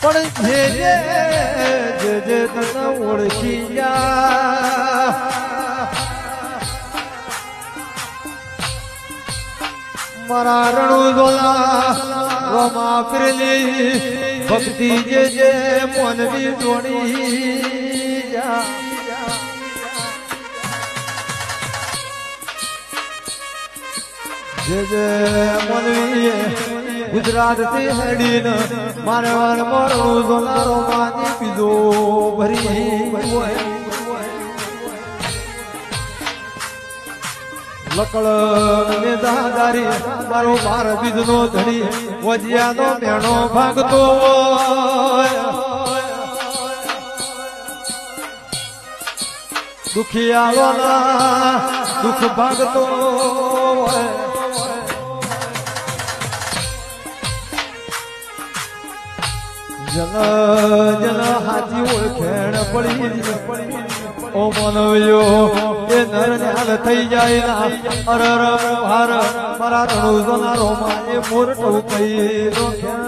પણ જે તને ઓળખી જા મારા રણુ દોલા રોમા ફિરલી ભક્તિ જે મોનવી જોડી જા જે મોનવી ગુજરાત થી હેડીને મારે મારું દોલારો માની પીધો ભરી લકડ ને દાદારી મારો બાર બીજ નો ધણી વજિયાનો મેણો ભાગતો દુખિયાઓના દુઃખ ભાગતો જન હાજી ઓળખેણ પડી ઓ મનવ્યો એ નર ન્યાલ થઈ જાય ના અરર હાર મારા રણુ જનારો માં એ મોરટું કઈ રોખ્યા